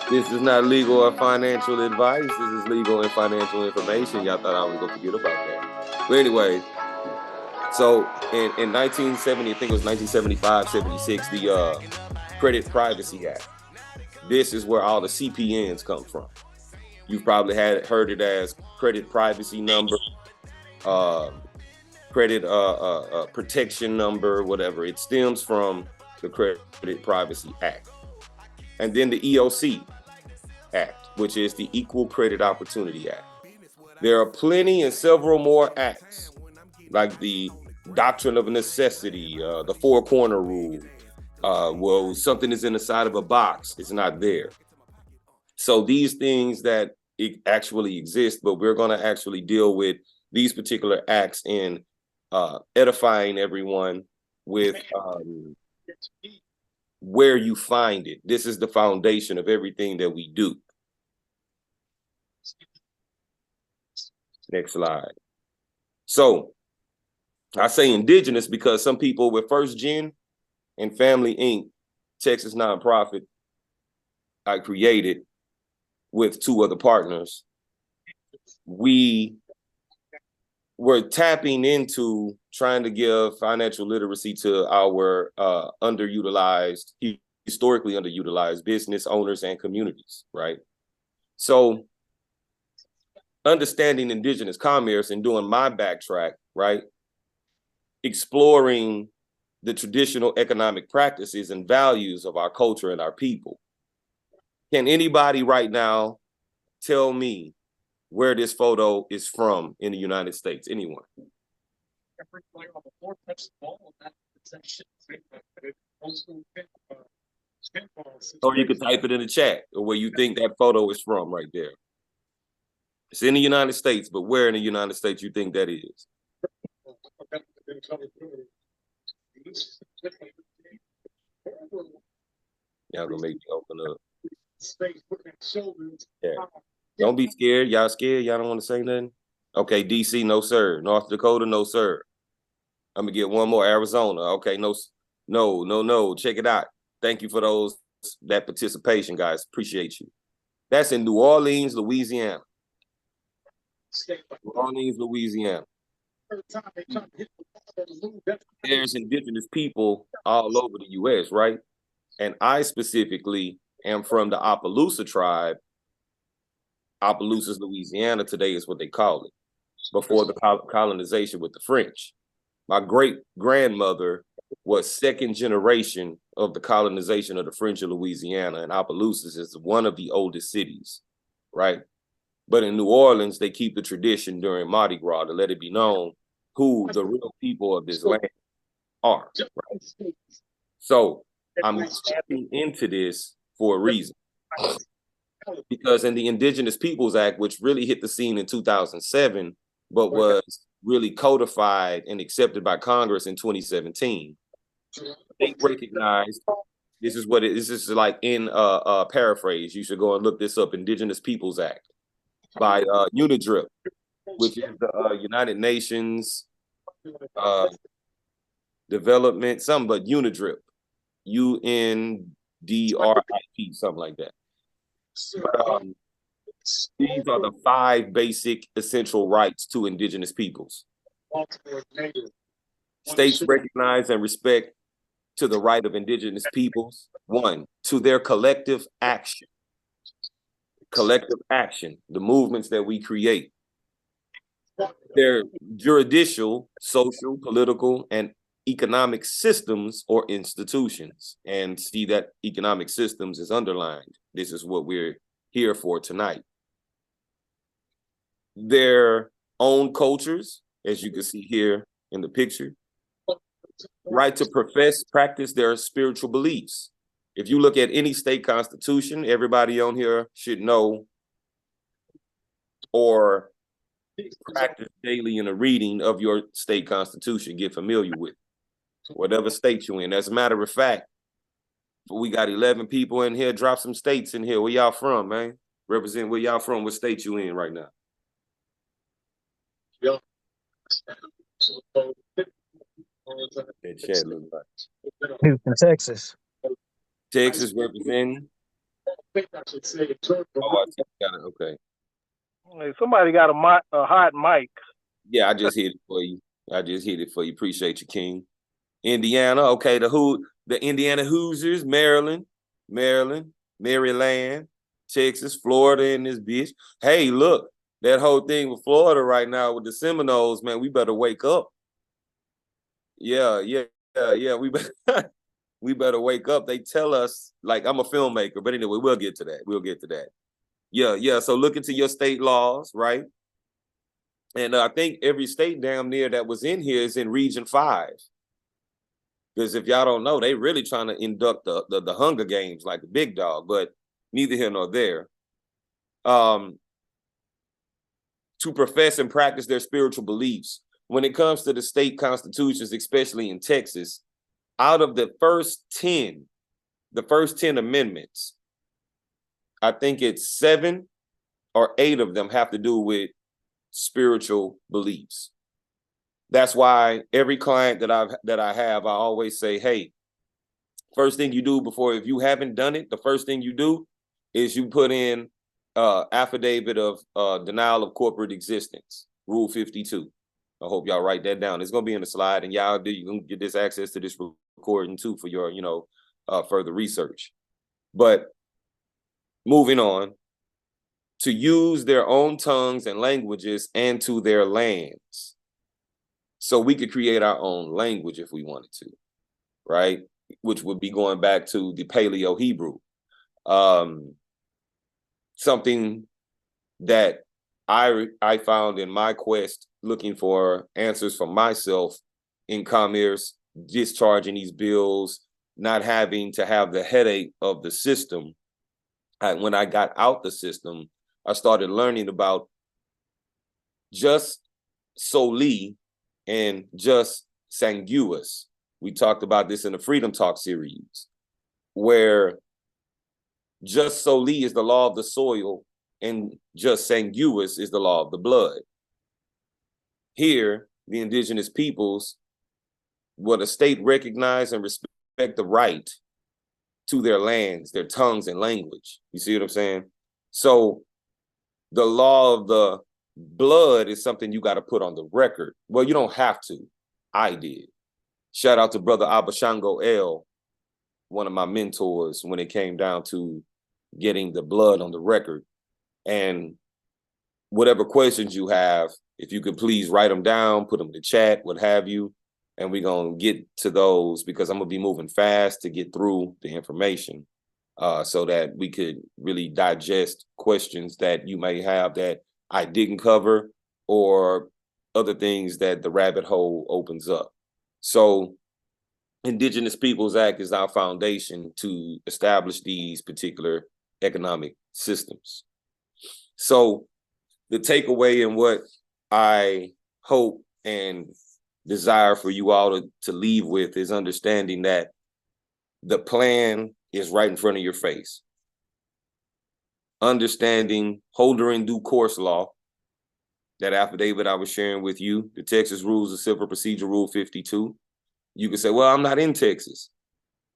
This is not legal or financial advice. This is legal and financial information. Y'all thought I was going to forget about that. But anyway, so in 1970, I think it was 1975, 76, the Credit Privacy Act. This is where all the CPNs come from. You've probably heard it as credit privacy number, credit protection number, whatever. It stems from the Credit Privacy Act. And then the EOC Act, which is the Equal Credit Opportunity Act. There are plenty and several more acts, like the Doctrine of Necessity, the Four Corner Rule. Well, something is in the side of a box, it's not there. So these things that actually exist, but we're going to actually deal with these particular acts in edifying everyone with where you find it. This is the foundation of everything that we do. Next slide. So I say indigenous because some people with First Gen and Family Inc., Texas nonprofit I created with two other partners, we were tapping into trying to give financial literacy to our historically underutilized business owners and communities, right? So understanding indigenous commerce and doing my backtrack, right? Exploring the traditional economic practices and values of our culture and our people. Can anybody right now tell me where this photo is from in the United States? Anyone? Or you could type it in the chat or where you think that photo is from right there. It's in the United States, but where in the United States you think that is? Y'all gonna make me open up. Yeah. Don't be scared. Y'all scared? Y'all don't want to say nothing? Okay, DC, no sir. North Dakota, no sir. I'm gonna get one more. Arizona. Okay, no. Check it out. Thank you for that participation, guys. Appreciate you. That's in New Orleans, Louisiana. New Orleans, Louisiana. There's indigenous people all over the U.S., right? And I specifically am from the Opelousas tribe. Opelousas, Louisiana, today is what they call it, before the colonization with the French. My great-grandmother was second generation of the colonization of the French in Louisiana, and Opelousas is one of the oldest cities, right? But in New Orleans, they keep the tradition during Mardi Gras to let it be known who the real people of this land are, right? So I'm tapping into this for a reason. Because in the Indigenous Peoples Act, which really hit the scene in 2007, but was really codified and accepted by Congress in 2017, they recognized, this is like in paraphrase, you should go and look this up, Indigenous Peoples Act by UNIDRIP, which is the United Nations Development, something, but UNIDRIP, UNDRIP, something like that. But, these are the 5 basic essential rights to indigenous peoples. States recognize and respect to the right of indigenous peoples. 1, to their collective action. Collective action, the movements that we create. Their judicial, social, political, and economic systems or institutions. And see that economic systems is underlined. This is what we're here for tonight. Their own cultures, as you can see here in the picture. Right to practice their spiritual beliefs. If you look at any state constitution, everybody on here should know or practice daily in a reading of your state constitution, get familiar with whatever state you're in. As a matter of fact, we got 11 people in here. Drop some states in here. Where y'all from, man? Represent where y'all from. What state you in right now? Houston, Texas. Texas representing. Oh, I see. Got it. Okay. Hey, somebody got a hot mic. Yeah, I just hit it for you. Appreciate you, King. Indiana, okay. The Indiana Hoosiers, Maryland, Maryland, Texas, Florida in this bitch. Hey, look, that whole thing with Florida right now with the Seminoles, man, we better wake up. Yeah. We better, we better wake up. They tell us, like, I'm a filmmaker, but anyway, we'll get to that. Yeah. So look into your state laws, right? And I think every state damn near that was in here is in Region 5. Because if y'all don't know, they really trying to induct the Hunger Games like the big dog, but neither here nor there. To profess and practice their spiritual beliefs. When it comes to the state constitutions, especially in Texas, out of the first 10 amendments, I think it's 7 or 8 of them have to do with spiritual beliefs. That's why every client that I have, I always say, hey, first thing you do if you haven't done it, the first thing you do is you put in affidavit of denial of corporate existence, Rule 52. I hope y'all write that down. It's gonna be in the slide, and y'all you can get this access to this recording too for your further research. But moving on, to use their own tongues and languages and to their lands. So we could create our own language if we wanted to, right? Which would be going back to the Paleo-Hebrew. Something that I found in my quest looking for answers for myself in commerce, discharging these bills, not having to have the headache of the system. When I got out the system, I started learning about just soli and just sanguis. We talked about this in the Freedom Talk series, where just soli is the law of the soil and just sanguis is the law of the blood. Here, the indigenous peoples, the state recognize and respect the right to their lands, their tongues and language. You see what I'm saying? So the law of the blood is something you got to put on the record. Well, you don't have to. I did. Shout out to Brother Abashango L, one of my mentors, when it came down to getting the blood on the record. And whatever questions you have, if you could please write them down, put them in the chat, what have you, and we're going to get to those because I'm going to be moving fast to get through the information so that we could really digest questions that you may have that I didn't cover or other things that the rabbit hole opens up. So Indigenous Peoples Act is our foundation to establish these particular economic systems. So the takeaway and what I hope and desire for you all to leave with is understanding that the plan is right in front of your face. Understanding holder in due course law, that affidavit I was sharing with you, the Texas Rules of Civil Procedure Rule 52. You can say, well, I'm not in Texas.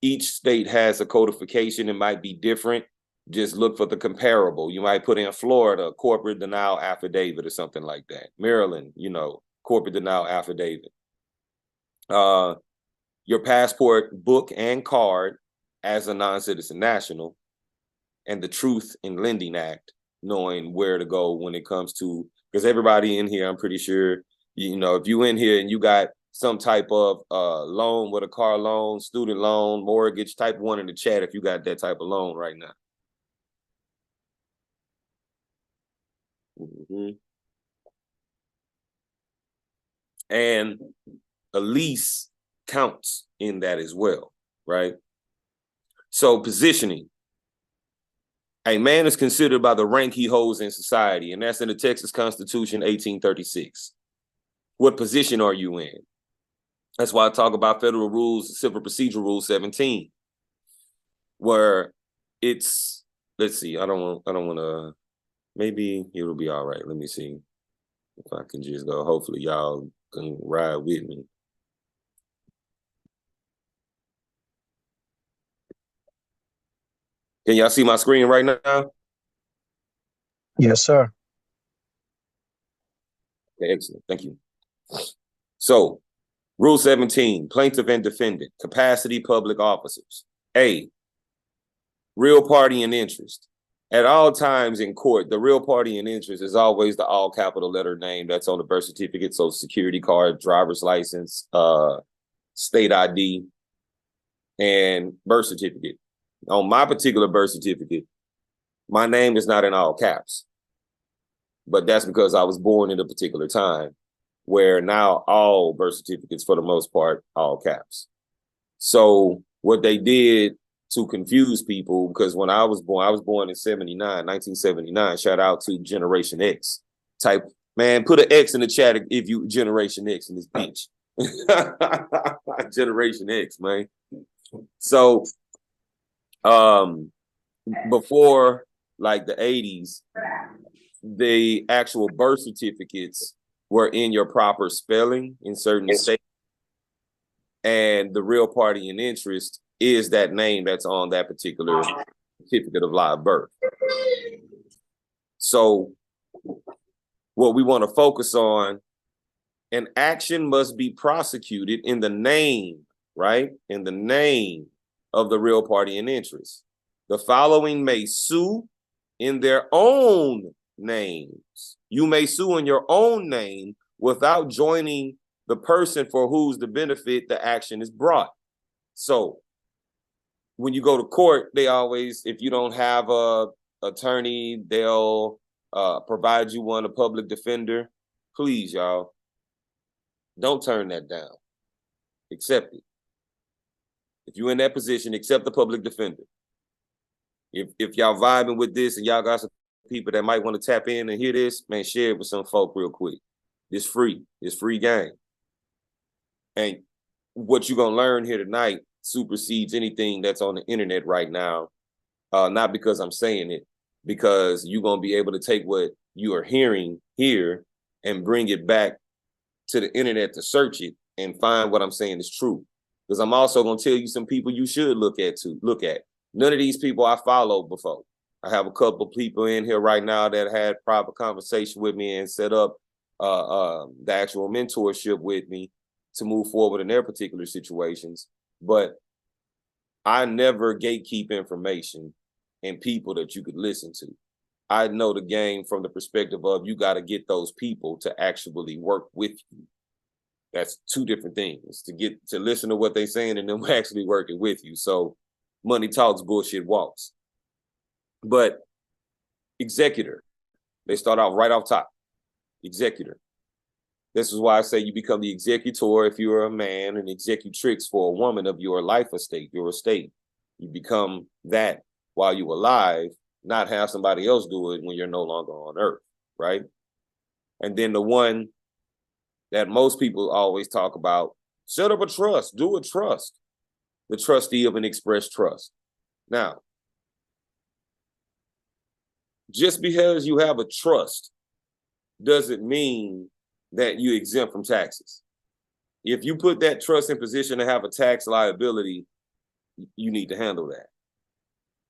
Each state has a codification. It might be different. Just look for the comparable. You might put in Florida, corporate denial affidavit or something like that. Maryland, corporate denial affidavit. Your passport book and card as a non-citizen national, and the Truth in Lending Act, knowing where to go when it comes to, because everybody in here, I'm pretty sure, if you in here and you got some type of loan with a car loan, student loan, mortgage, type 1 in the chat if you got that type of loan right now. And a lease counts in that as well, right? So positioning. A man is considered by the rank he holds in society, and that's in the Texas Constitution, 1836. What position are you in? That's why I talk about Federal Rules, Civil Procedure Rule 17, where it's, let's see, I don't want to, maybe it'll be all right. Let me see if I can just go. Hopefully y'all can ride with me. Can y'all see my screen right now? Yes, sir. Okay, excellent. Thank you. So, Rule 17, plaintiff and defendant, capacity public officers. A, real party and interest. At all times in court, the real party and interest is always the all capital letter name that's on the birth certificate, social security card, driver's license, state ID, and birth certificate. On my particular birth certificate, my name is not in all caps, but that's because I was born in a particular time where now all birth certificates, for the most part, all caps. So what they did to confuse people, because when I was born in 1979, shout out to Generation X. Type, man, put an X in the chat if you Generation X in this bitch. Generation X, man. So before like the 80s, the actual birth certificates were in your proper spelling in certain states. And the real party and interest is that name that's on that particular certificate of live birth. So what we want to focus on, an action must be prosecuted in the name, right? In the name of the real party and interest. The following may sue in their own names. You may sue in your own name without joining the person for whose the benefit the action is brought. So when you go to court, they always, if you don't have a attorney, they'll provide you one, a public defender. Please, y'all, don't turn that down. Accept it. If you're in that position, accept the public defender. If y'all vibing with this and y'all got some people that might want to tap in and hear this, man, share it with some folk real quick. It's free. It's free game. And what you're going to learn here tonight supersedes anything that's on the internet right now. Not because I'm saying it, because you're going to be able to take what you are hearing here and bring it back to the internet to search it and find what I'm saying is true. Because I'm also going to tell you some people you should look at. None of these people I followed before. I have a couple of people in here right now that had private conversation with me and set up the actual mentorship with me to move forward in their particular situations. But I never gatekeep information and people that you could listen to. I know the game from the perspective of you got to get those people to actually work with you. That's two different things, to get to listen to what they're saying and then actually working with you. So money talks, bullshit walks. But executor, they start out right off top. Executor. This is why I say you become the executor if you're a man, and executrix for a woman of your life estate, your estate. You become that while you're alive, not have somebody else do it when you're no longer on earth, right? And then the one that most people always talk about, set up a trust, do a trust. The trustee of an express trust. Now, just because you have a trust doesn't mean that you exempt from taxes. If you put that trust in position to have a tax liability, you need to handle that.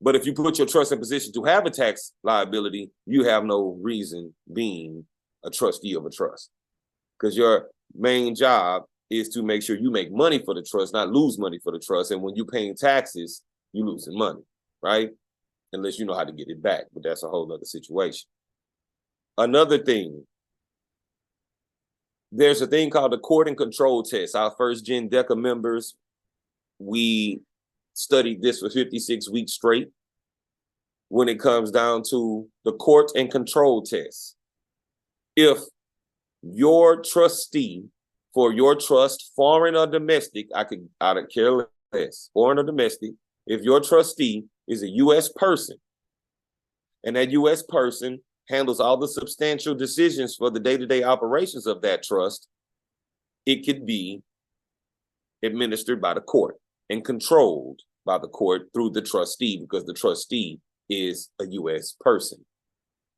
But if you put your trust in position to have a tax liability, you have no reason being a trustee of a trust. Because your main job is to make sure you make money for the trust, not lose money for the trust. And when you're paying taxes, you're losing money, right? Unless you know how to get it back, but that's a whole other situation. Another thing, there's a thing called the court and control test. Our first gen DECA members, we studied this for 56 weeks straight when it comes down to the court and control test. If your trustee for your trust, foreign or domestic, I don't care less, foreign or domestic, if your trustee is a U.S. person and that U.S. person handles all the substantial decisions for the day-to-day operations of that trust, it could be administered by the court and controlled by the court through the trustee, because the trustee is a U.S. person.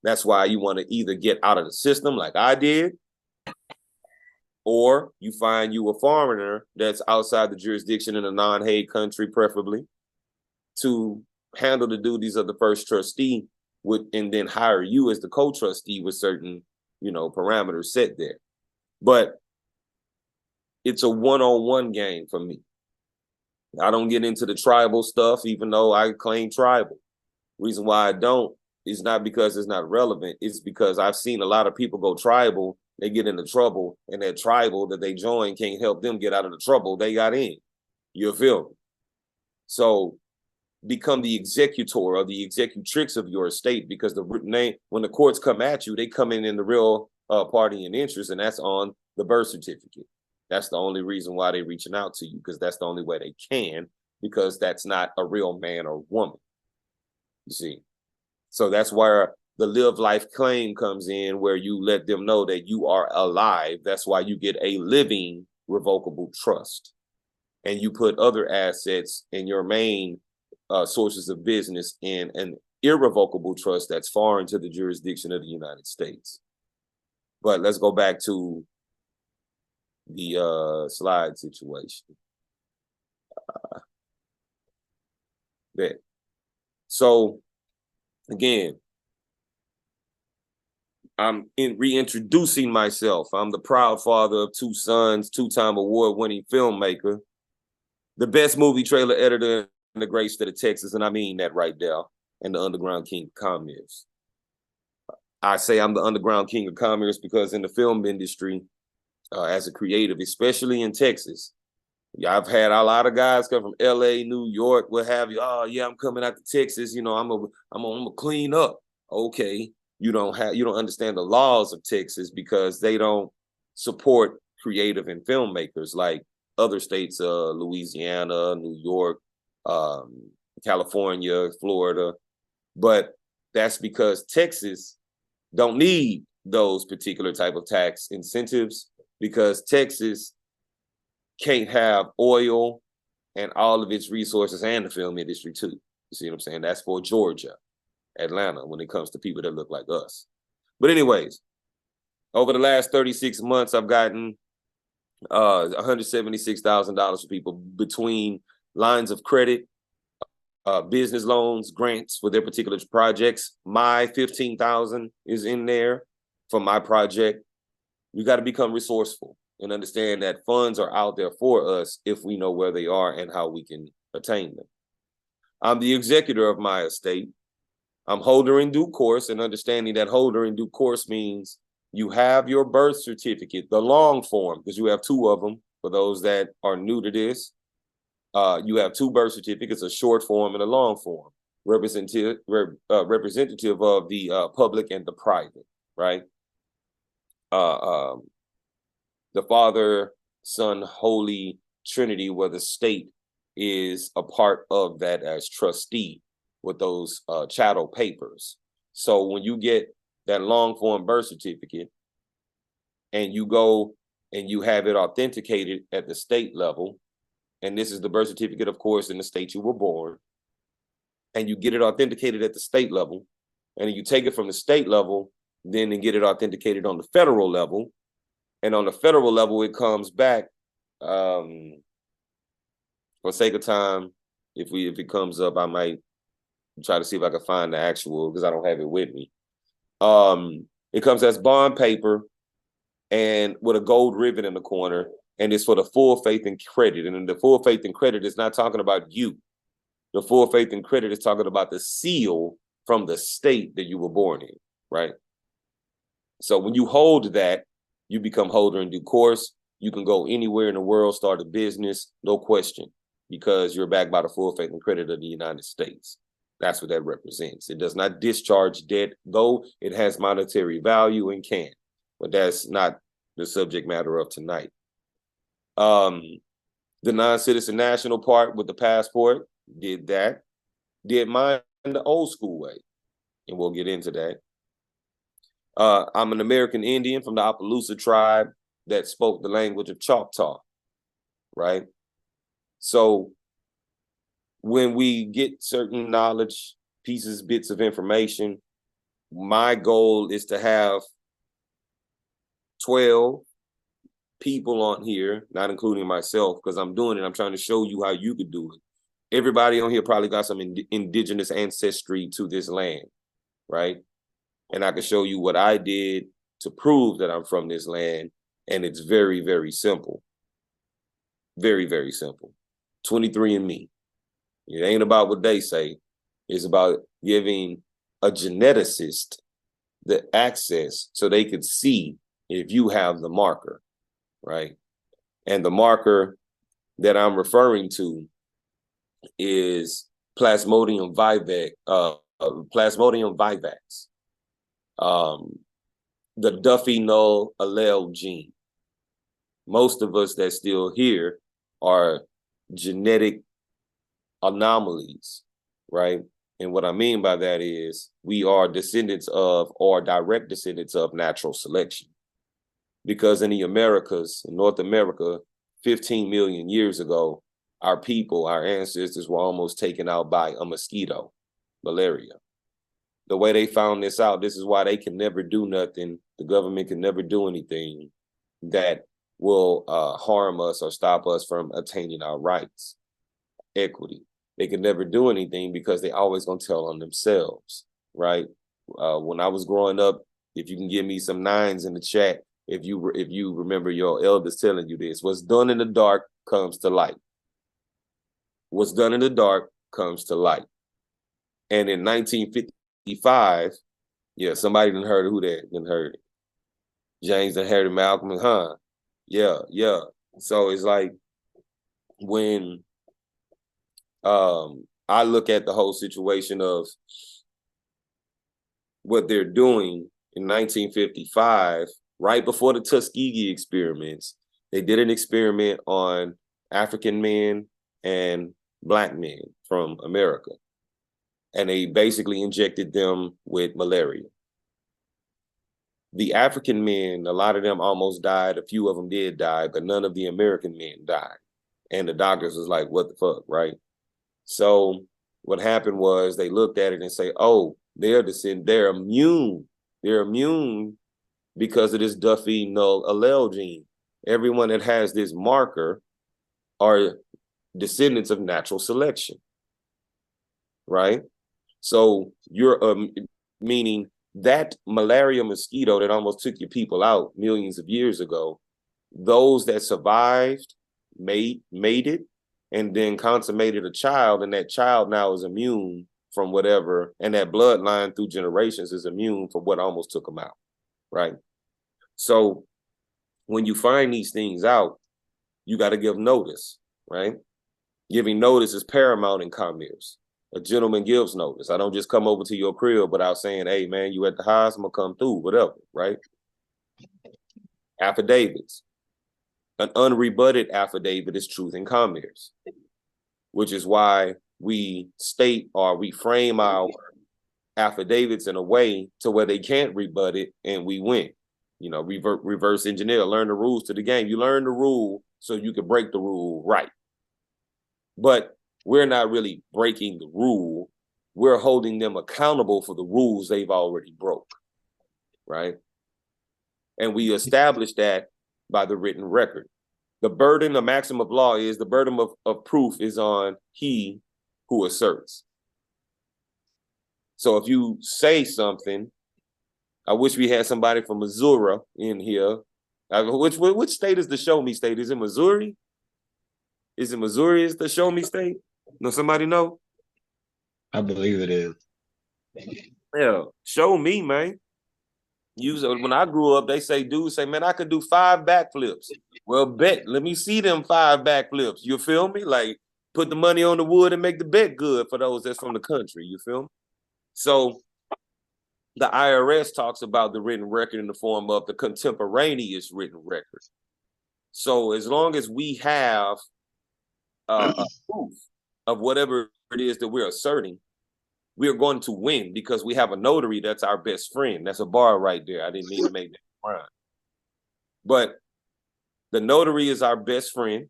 That's why you want to either get out of the system like I did, or you find you a foreigner that's outside the jurisdiction in a non-Hague country, preferably, to handle the duties of the first trustee and then hire you as the co-trustee with certain, parameters set there. But it's a one-on-one game for me. I don't get into the tribal stuff, even though I claim tribal. Reason why I don't is not because it's not relevant. It's because I've seen a lot of people go tribal, they get into trouble, and that tribal that they join can't help them get out of the trouble they got in. You feel me? So become the executor or the executrix of your estate, because the name, when the courts come at you, they come in the real party and interest, and that's on the birth certificate. That's the only reason why they're reaching out to you, because that's the only way they can, because that's not a real man or woman. You see? So that's where the live life claim comes in, where you let them know that you are alive. That's why you get a living revocable trust. And you put other assets in your main sources of business in an irrevocable trust that's foreign to the jurisdiction of the United States. But let's go back to the slide situation. There. So again, I'm reintroducing myself. I'm the proud father of 2 sons, 2-time award-winning filmmaker, the best movie trailer editor in the great state of Texas, and I mean that right there, and the underground king of commerce. I say I'm the underground king of commerce because in the film industry, as a creative, especially in Texas, I've had a lot of guys come from LA, New York, what have you. Oh yeah, I'm coming out to Texas. I'm gonna clean up. Okay, you don't understand the laws of Texas, because they don't support creative and filmmakers like other states, Louisiana, New York, California, Florida. But that's because Texas don't need those particular type of tax incentives, because Texas can't have oil and all of its resources and the film industry too. You see what I'm saying? That's for Georgia, Atlanta, when it comes to people that look like us. But anyways, over the last 36 months, I've gotten $176,000 for people between lines of credit, business loans, grants for their particular projects. My $15,000 is in there for my project. You got to become resourceful and understand that funds are out there for us if we know where they are and how we can attain them. I'm the executor of my estate. I'm holder in due course, and understanding that holder in due course means you have your birth certificate, the long form, because you have 2 of them. For those that are new to this, you have 2 birth certificates, a short form and a long form, representative of the public and the private, right? The Father, Son, Holy Trinity, where the state is a part of that as trustee with those chattel papers. So when you get that long form birth certificate and you go and you have it authenticated at the state level, and this is the birth certificate, of course, in the state you were born, and you get it authenticated at the state level, and you take it from the state level, then and get it authenticated on the federal level. And on the federal level, it comes back, for sake of time, if it comes up, I might try to see if I can find the actual, because I don't have it with me. It comes as bond paper and with a gold ribbon in the corner, and it's for the full faith and credit. And in the full faith and credit is not talking about you. The full faith and credit is talking about the seal from the state that you were born in, right? So when you hold that, you become holder in due course. You can go anywhere in the world, start a business, no question, because you're backed by the full faith and credit of the United States. That's what that represents. It does not discharge debt, though it has monetary value and can, but that's not the subject matter of tonight. The non-citizen national part with the passport, did that. Did mine the old school way, and we'll get into that. I'm an American Indian from the Appaloosa tribe that spoke the language of Choctaw, right? So when we get certain knowledge, pieces, bits of information, my goal is to have 12 people on here, not including myself, because I'm doing it. I'm trying to show you how you could do it. everybody on here probably got some indigenous ancestry to this land, right? And I can show you what I did to prove that I'm from this land. And it's very, very simple. Very, very simple. 23andMe. It ain't about what they say. It's about giving a geneticist the access so they could see if you have the marker, right? And the marker that I'm referring to is Plasmodium vivax, the Duffy null allele gene. Most of us that still here are genetic anomalies, right? And what I mean by that is we are descendants of or direct descendants of natural selection. Because in the Americas, in North America, 15 million years ago, our people, our ancestors were almost taken out by a mosquito, malaria. The way they found this out, this is why they can never do nothing. The government can never do anything that will harm us or stop us from attaining our rights, equity. They can never do anything because they always gonna tell on themselves, right? When I was growing up, if you can give me some nines in the chat, if you remember your elders telling you this, what's done in the dark comes to light. What's done in the dark comes to light. And in 1955, yeah, somebody didn't heard who that didn't heard it. James done heard of Malcolm, huh? Yeah. So it's like when I look at the whole situation of what they're doing in 1955, right before the Tuskegee experiments, they did an experiment on African men and Black men from America. And they basically injected them with malaria. The African men, a lot of them almost died. A few of them did die, but none of the American men died. And the doctors was like, what the fuck, right? So what happened was they looked at it and say, oh, they're immune. They're immune because of this Duffy null allele gene. Everyone that has this marker are descendants of natural selection, right? So you're meaning that malaria mosquito that almost took your people out millions of years ago, those that survived made it and then consummated a child, and that child now is immune from whatever, and that bloodline through generations is immune from what almost took them out, right? So when you find these things out, you got to give notice, right? Giving notice is paramount in commerce. A gentleman gives notice. I don't just come over to your crib without saying, hey, man, you at the house, I'm going to come through, whatever, right? Affidavits. An unrebutted affidavit is truth in commerce, which is why we state or we frame our affidavits in a way to where they can't rebut it and we win. You know, reverse engineer, learn the rules to the game. You learn the rule so you can break the rule right. But we're not really breaking the rule. We're holding them accountable for the rules they've already broke, right? And we establish that by the written record. The burden, the maxim of law is the burden of proof is on he who asserts. So if you say something, I wish we had somebody from Missouri in here. Which state is the show me state? Is it Missouri? Is it Missouri is the show me state? No, somebody know? I believe it is. Yeah, show me, man. When I grew up, they say, dudes say, man, I could do 5 backflips. Well, bet, let me see them 5 backflips. You feel me? Like, put the money on the wood and make the bet good for those that's from the country. You feel me? So the IRS talks about the written record in the form of the contemporaneous written record. So as long as we have a proof of whatever it is that we're asserting, we are going to win because we have a notary that's our best friend. That's a bar right there. I didn't mean to make that rhyme. But the notary is our best friend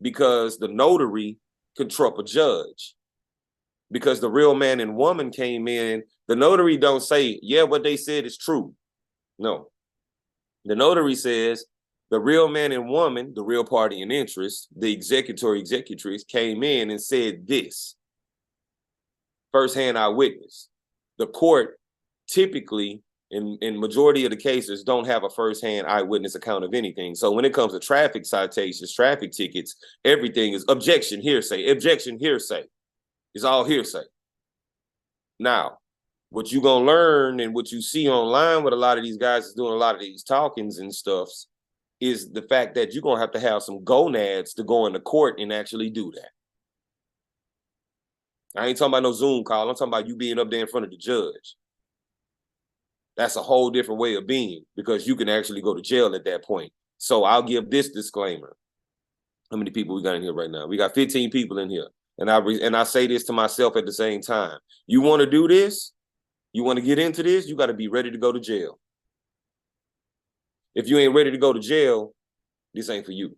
because the notary can trump a judge. Because the real man and woman came in, the notary don't say, yeah, what they said is true. No. The notary says, The real man and woman, the real party in interest, the executor or executrix came in and said this. Firsthand eyewitness. The court typically, in majority of the cases, don't have a firsthand eyewitness account of anything. So when it comes to traffic citations, traffic tickets, everything is objection, hearsay, objection, hearsay. It's all hearsay. Now, what you're going to learn and what you see online with a lot of these guys is doing a lot of these talkings and stuffs is the fact that you're going to have some gonads to go into court and actually do that. I ain't talking about no Zoom call. I'm talking about you being up there in front of the judge. That's a whole different way of being, because you can actually go to jail at that point. So I'll give this disclaimer. How many people we got in here right now? We got 15 people in here. And I say this to myself at the same time. You want to do this? You want to get into this? You got to be ready to go to jail. If you ain't ready to go to jail, this ain't for you.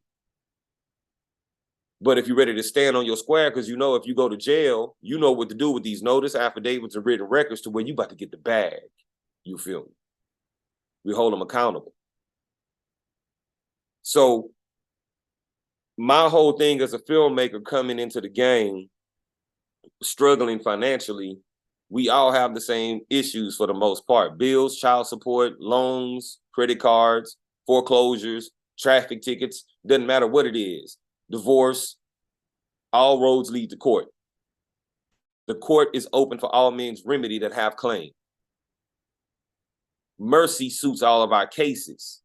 But if you're ready to stand on your square, because you know if you go to jail, you know what to do with these notice affidavits and written records to where you about to get the bag. You feel me? We hold them accountable. So my whole thing as a filmmaker coming into the game, struggling financially, we all have the same issues for the most part. Bills, child support, loans, credit cards, foreclosures, traffic tickets, doesn't matter what it is. Divorce, all roads lead to court. The court is open for all men's remedy that have claim. Mercy suits all of our cases.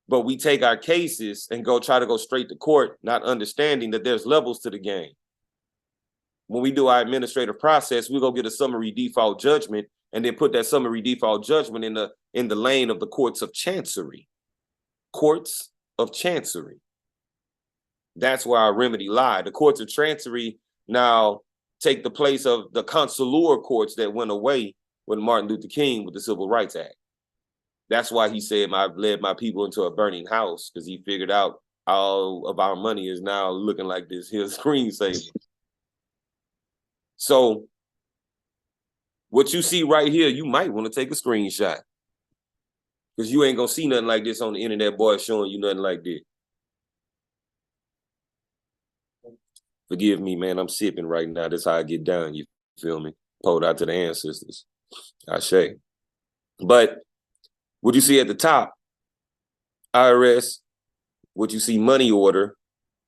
But we take our cases and try to go straight to court, not understanding that there's levels to the game. When we do our administrative process, we go get a summary default judgment and then put that summary default judgment in the lane of the courts of chancery. Courts of chancery. That's where our remedy lie. The courts of chancery now take the place of the consular courts that went away with Martin Luther King with the Civil Rights Act. That's why he said, I led my people into a burning house, because he figured out all of our money is now looking like this here screensaver. So what you see right here, you might want to take a screenshot, because you ain't going to see nothing like this on the internet, boy, showing you nothing like this. Forgive me, man. I'm sipping right now. That's how I get down. You feel me? Pulled out to the ancestors. I say. But what you see at the top, IRS, what you see money order,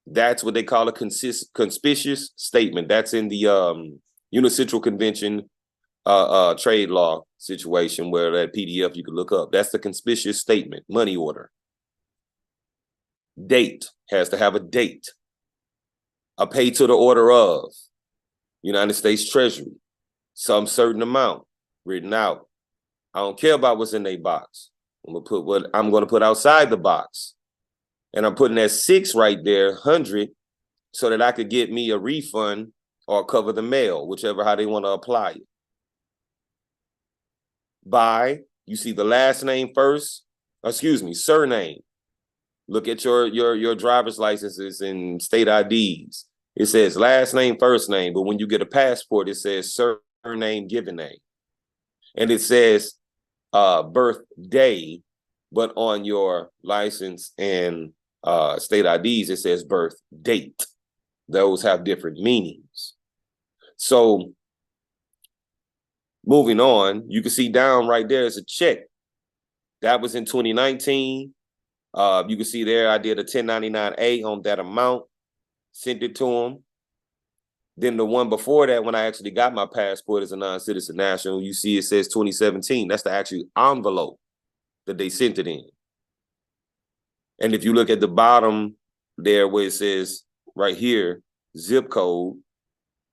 that's what they call a conspicuous statement. That's in the Unicentral Convention trade law situation, where that PDF you can look up. That's the conspicuous statement, money order. Date, has to have a date. A pay to the order of United States Treasury, some certain amount written out. I don't care about what's in their box. I'm gonna put what I'm gonna put outside the box. And I'm putting that 6 right there, 100, so that I could get me a refund or cover the mail, whichever how they want to apply it. By, you see the last name first, surname. Look at your driver's licenses and state IDs. It says last name, first name, but when you get a passport, it says surname, given name. And it says birthday, but on your license and state IDs, it says birth date. Those have different meanings. So moving on, you can see down right there is a check. That was in 2019. You can see there I did a 1099-A on that amount, sent it to them. Then the one before that, when I actually got my passport as a non-citizen national, you see it says 2017. That's the actual envelope that they sent it in. And if you look at the bottom there where it says right here, zip code,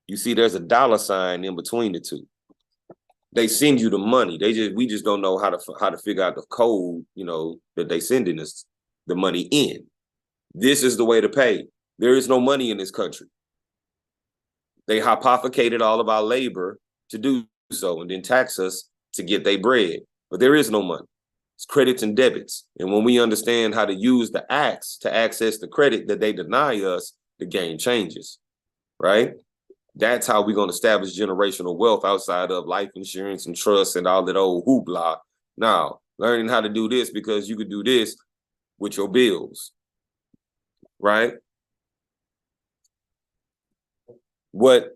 you see there's a $sign in between the two. They send you the money. We just don't know how to figure out the code, that they sending us the money in. This is the way to pay. There is no money in this country. They hypothecated all of our labor to do so and then tax us to get their bread. But there is no money. It's credits and debits. And when we understand how to use the acts to access the credit that they deny us, the game changes, right? That's how we're going to establish generational wealth outside of life insurance and trust and all that old hoopla. Now, learning how to do this, because you could do this, with your bills, right? What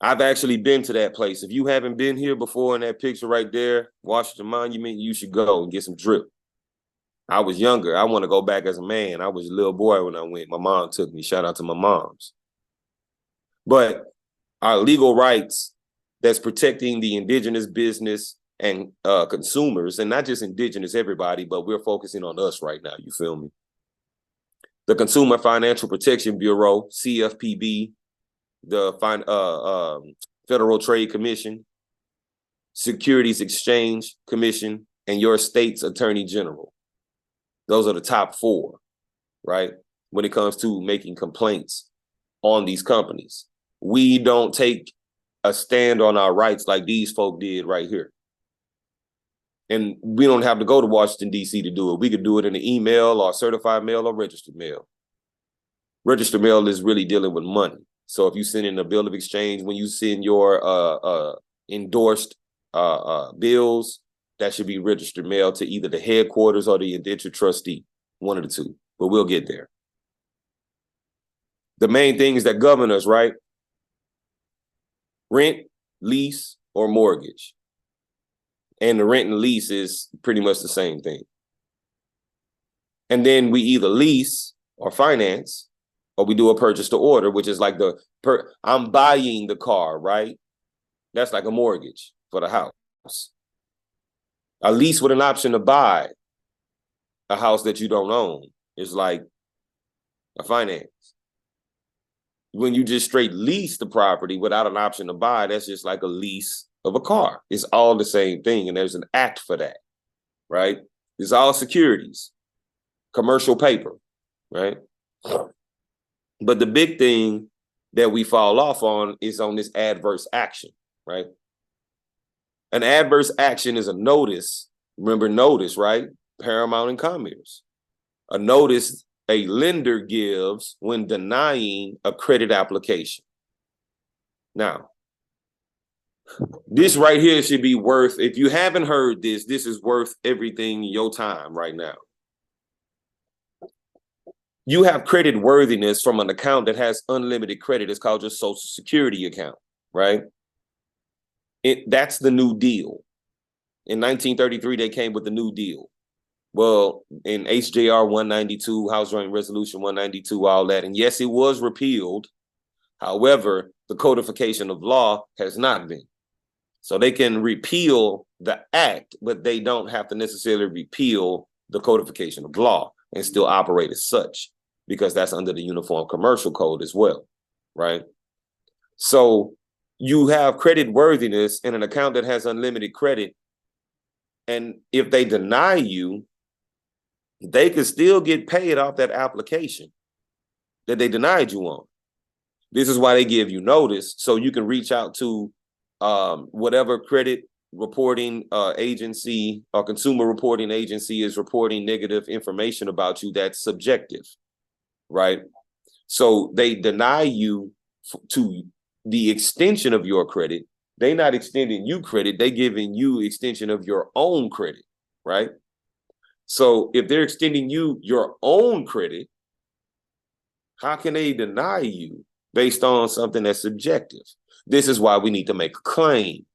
I've actually been to that place. If you haven't been here before in that picture right there, Washington Monument, you should go and get some drip. I was younger. I want to go back as a man. I was a little boy when I went. My mom took me. Shout out to my moms. But our legal rights that's protecting the indigenous business and consumers, and not just indigenous, everybody, but we're focusing on us right now. You feel me? The Consumer Financial Protection Bureau, CFPB, the Federal Trade Commission, Securities Exchange Commission, and your state's Attorney General. Those are the top four, right? When it comes to making complaints on these companies. We don't take a stand on our rights like these folk did right here. And we don't have to go to Washington, D.C. to do it. We could do it in an email or certified mail or registered mail. Registered mail is really dealing with money. So if you send in a bill of exchange, when you send your endorsed bills, that should be registered mail to either the headquarters or the indentured trustee, one of the two, but we'll get there. The main things that govern us, right? Rent, lease, or mortgage. And the rent and lease is pretty much the same thing. And then we either lease or finance, or we do a purchase to order, which is like I'm buying the car, right? That's like a mortgage for the house. A lease with an option to buy a house that you don't own is like a finance. When you just straight lease the property without an option to buy, that's just like a lease of a car. It's all the same thing, and there's an act for that, right? It's all securities, commercial paper, right? But the big thing that we fall off on is on this adverse action, right? An adverse action is a notice. Remember notice, right? Paramount and Commerce. A notice a lender gives when denying a credit application. Now, this right here should be worth, if you haven't heard this, this is worth everything in your time right now. You have credit worthiness from an account that has unlimited credit. It's called your Social Security account, right? That's the New Deal. In 1933, they came with the New Deal. Well, in HJR 192, House Joint Resolution 192, all that. And yes, it was repealed. However, the codification of law has not been. So they can repeal the act, but they don't have to necessarily repeal the codification of law and still operate as such, because that's under the Uniform Commercial Code as well, right? So you have credit worthiness in an account that has unlimited credit. And if they deny you, they could still get paid off that application that they denied you on. This is why they give you notice, so you can reach out to whatever credit reporting agency or consumer reporting agency is reporting negative information about you that's subjective, right? So they deny you to the extension of your credit. They're not extending you credit, they're giving you extension of your own credit, right? So if they're extending you your own credit, how can they deny you based on something that's subjective? This is why we need to make a claim.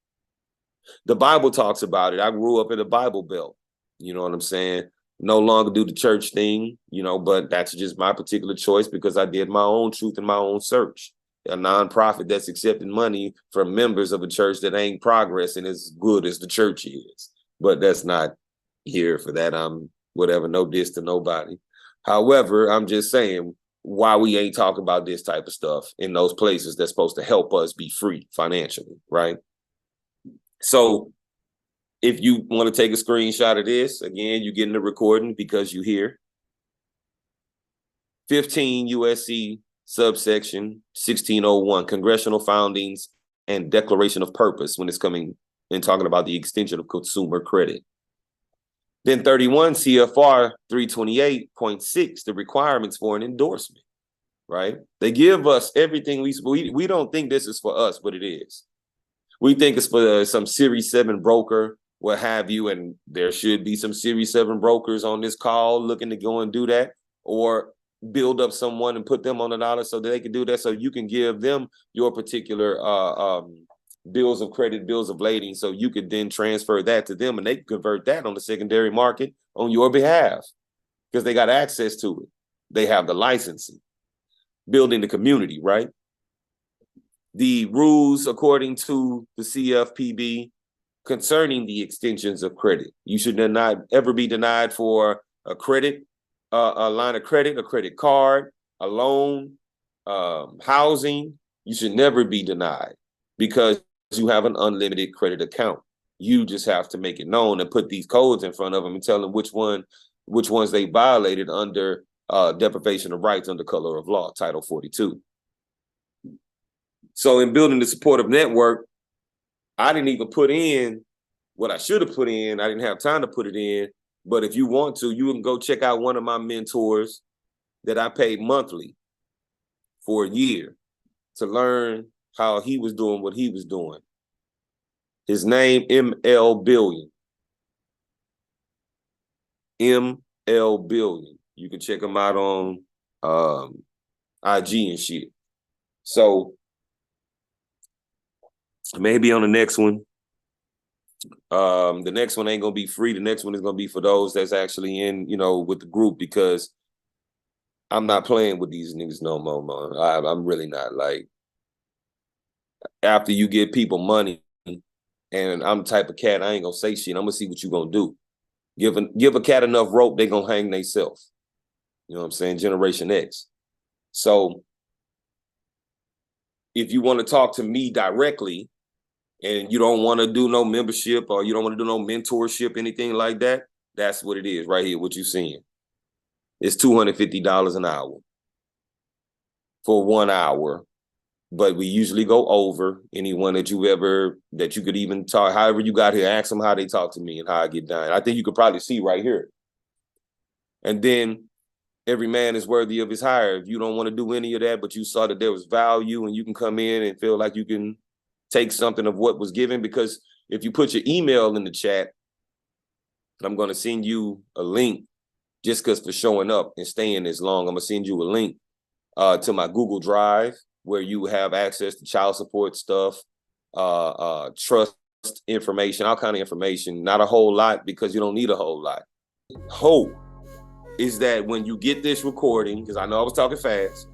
The Bible talks about it. I grew up in the Bible Belt. You know what I'm saying? No longer do the church thing, you know, but that's just my particular choice because I did my own truth and my own search. A nonprofit that's accepting money from members of a church that ain't progressing as good as the church is. But that's not here for that. I'm whatever, no diss to nobody. However, I'm just saying why we ain't talking about this type of stuff in those places that's supposed to help us be free financially, right? So if you want to take a screenshot of this, again, you're getting the recording because you're here. 15 USC subsection 1601, congressional foundings and declaration of purpose when it's coming and talking about the extension of consumer credit. Then 31 CFR 328.6, the requirements for an endorsement, right? They give us everything. We don't think this is for us, but it is. We think it's for some Series 7 broker what have you. And there should be some Series 7 brokers on this call looking to go and do that, or build up someone and put them on the dollar so that they can do that. So you can give them your particular bills of credit, bills of lading, so you could then transfer that to them and they can convert that on the secondary market on your behalf because they got access to it. They have the licensing, building the community, right? The rules according to the CFPB concerning the extensions of credit. You should not ever be denied for a credit, a line of credit, a credit card, a loan, housing. You should never be denied because you have an unlimited credit account. You just have to make it known and put these codes in front of them and tell them which ones they violated under deprivation of rights under color of law, Title 42. So in building the supportive network, I didn't even put in what I should have put in. I didn't have time to put it in. But if you want to, you can go check out one of my mentors that I paid monthly for a year to learn how he was doing what he was doing. His name, ML Billion. ML Billion. You can check him out on IG and shit. So maybe on the next one. The next one ain't gonna be free. The next one is gonna be for those that's actually in, with the group, because I'm not playing with these niggas no more, man. I'm really not. Like, after you give people money, and I'm the type of cat, I ain't gonna say shit. I'm gonna see what you gonna do. Give a cat enough rope, they gonna hang theyself. You know what I'm saying? Generation X. So if you want to talk to me directly and you don't want to do no membership or you don't want to do no mentorship, anything like that, that's what it is right here, what you're seeing. It's $250 an hour for 1 hour. But we usually go over anyone that you could even talk, however you got here, ask them how they talk to me and how I get down. I think you could probably see right here. And then every man is worthy of his hire. If you don't want to do any of that, but you saw that there was value and you can come in and feel like you can take something of what was given, because if you put your email in the chat, I'm going to send you a link just because for showing up and staying this long. I'm going to send you a link to my Google Drive, where you have access to child support stuff, trust information, all kind of information. Not a whole lot, because you don't need a whole lot. Hope is that when you get this recording, because I know I was talking fast,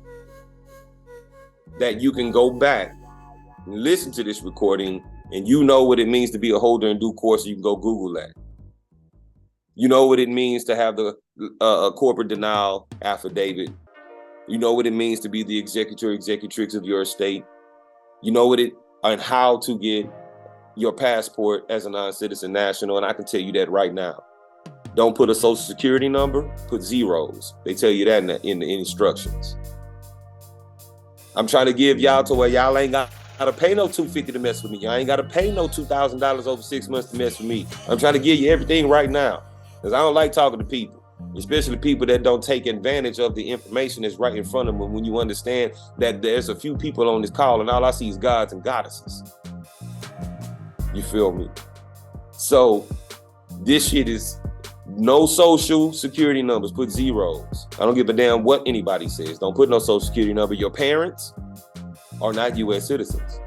that you can go back and listen to this recording and you know what it means to be a holder in due course. So you can go Google that. You know what it means to have the corporate denial affidavit. You know what it means to be the executor, executrix of your estate. You know and how to get your passport as a non-citizen national. And I can tell you that right now. Don't put a social security number, put zeros. They tell you that in the instructions. I'm trying to give y'all to where y'all ain't got to pay no $250 to mess with me. Y'all ain't got to pay no $2,000 over 6 months to mess with me. I'm trying to give you everything right now, because I don't like talking to people, especially people that don't take advantage of the information that's right in front of them. When you understand that there's a few people on this call and all I see is gods and goddesses. You feel me? So this shit is no social security numbers, put zeros. I don't give a damn what anybody says. Don't put no social security number. Your parents are not U.S. citizens.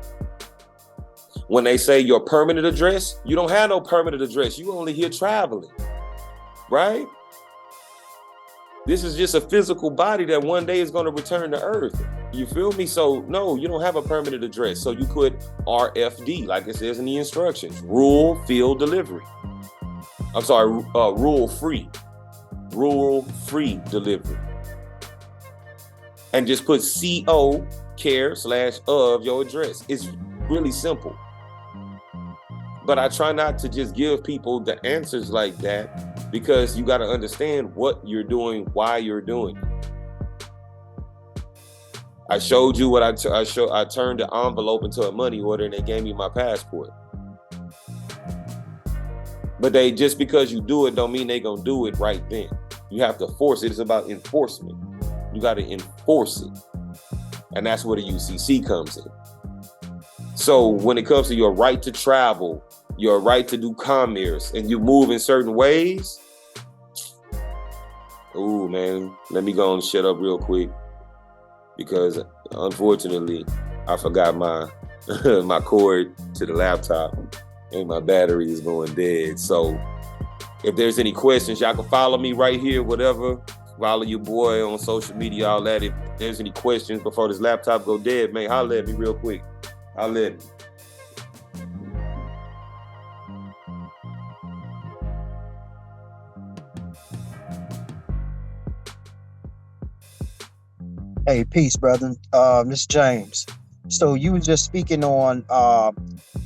When they say your permanent address, you don't have no permanent address. You only here traveling, right? This is just a physical body that one day is going to return to Earth. You feel me? So no, you don't have a permanent address. So you put RFD, like it says in the instructions, rural field delivery. I'm sorry, rural free delivery. And just put CO care / of your address. It's really simple. But I try not to just give people the answers like that, because you got to understand what you're doing, why you're doing it. I showed you what I turned the envelope into a money order and they gave me my passport. But just because you do it don't mean they gonna do it right then. You have to force it. It's about enforcement. You got to enforce it. And that's where the UCC comes in. So when it comes to your right to travel, your right to do commerce, and you move in certain ways, ooh, man, let me go and shut up real quick, because unfortunately, I forgot my my cord to the laptop, and my battery is going dead. So if there's any questions, y'all can follow me right here, whatever. Follow your boy on social media, all that. If there's any questions before this laptop go dead, man, holler at me real quick. Holler at me. Hey, peace, brother. This is James. So you were just speaking on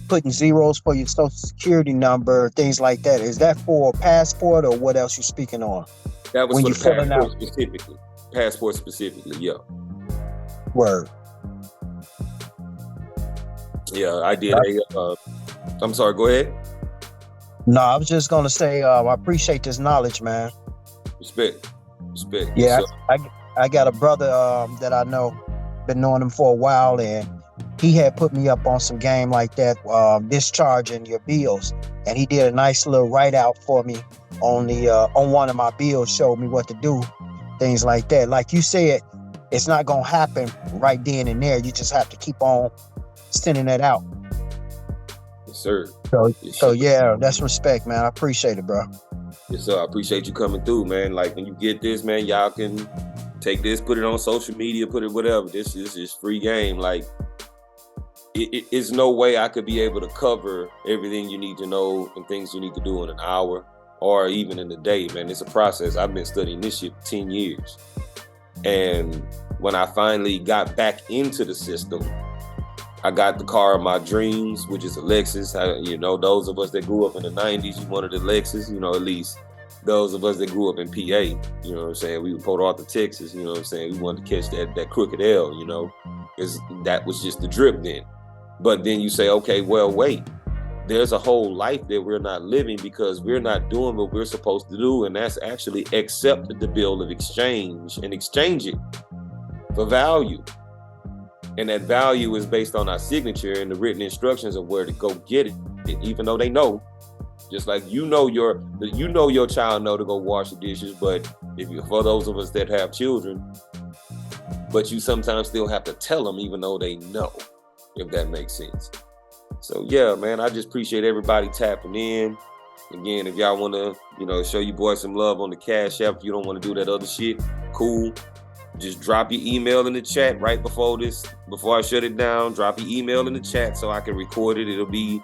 putting zeros for your social security number, things like that. Is that for a passport, or what else you speaking on? That was when for you the filling passport out specifically. Passport specifically, yeah. Word. Yeah, I did I'm sorry, go ahead. No, I was just gonna say I appreciate this knowledge, man. Respect. Yeah, So, I got a brother that I know, been knowing him for a while, and he had put me up on some game like that, discharging your bills, and he did a nice little write out for me on the on one of my bills, showed me what to do, things like that. Like you said, it's not gonna happen right then and there. You just have to keep on sending it out. yes, sir. So yeah, that's respect, man. I appreciate it, bro. Yes, sir. I appreciate you coming through, man. Like, when you get this, man, y'all can take this, put it on social media, put it whatever. This is free game. Like, it's no way I could be able to cover everything you need to know and things you need to do in an hour or even in a day, man. It's a process. I've been studying this shit for 10 years. And when I finally got back into the system, I got the car of my dreams, which is a Lexus. Those of us that grew up in the 90s, you wanted a Lexus, at least those of us that grew up in PA, you know what I'm saying? We were Port Arthur, Texas, you know what I'm saying? We wanted to catch that crooked L, because that was just the drip then. But then you say, okay, well, wait, there's a whole life that we're not living because we're not doing what we're supposed to do. And that's actually accept the bill of exchange and exchange it for value. And that value is based on our signature and the written instructions of where to go get it, even though they know, just like your child know to go wash the dishes. But for those of us that have children, but you sometimes still have to tell them, even though they know, if that makes sense. So yeah, man, I just appreciate everybody tapping in. Again, if y'all want to, show you boys some love on the Cash App, if you don't want to do that other shit, cool. Just drop your email in the chat right before I shut it down. Drop your email in the chat so I can record it. It'll be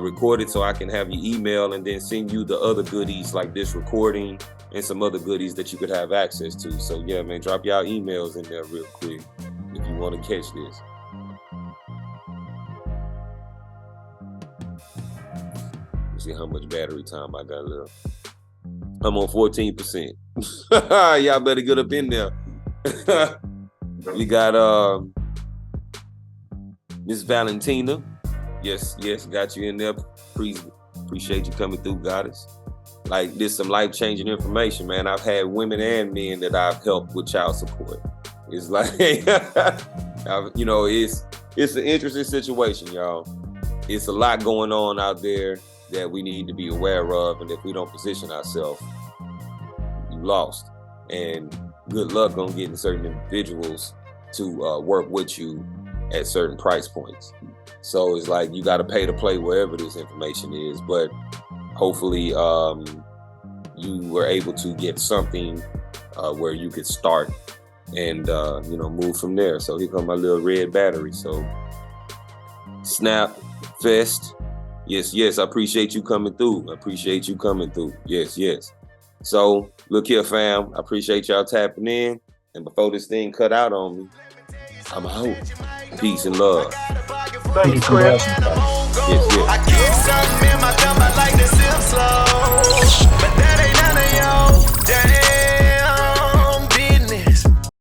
recorded so I can have your email and then send you the other goodies like this recording and some other goodies that you could have access to. So yeah, man, drop y'all emails in there real quick if you want to catch this. Let's see how much battery time I got left. I'm on 14%. Y'all better get up in there. We got Miss Valentina. Yes, got you in there. Appreciate you coming through, goddess. Like, this some life-changing information, man. I've had women and men that I've helped with child support. It's like, it's an interesting situation, y'all. It's a lot going on out there that we need to be aware of, and if we don't position ourselves, you lost. And good luck on getting certain individuals to work with you at certain price points. So it's like you got to pay to play wherever this information is, but hopefully you were able to get something where you could start and move from there. So here comes my little red battery. So Snap Fest. Yes, I appreciate you coming through. Yes. So look here, fam. I appreciate y'all tapping in. And before this thing cut out on me, I'm out. Peace and love. Thank you, Chris. Yes. I get something in my thumb, I like the Sims.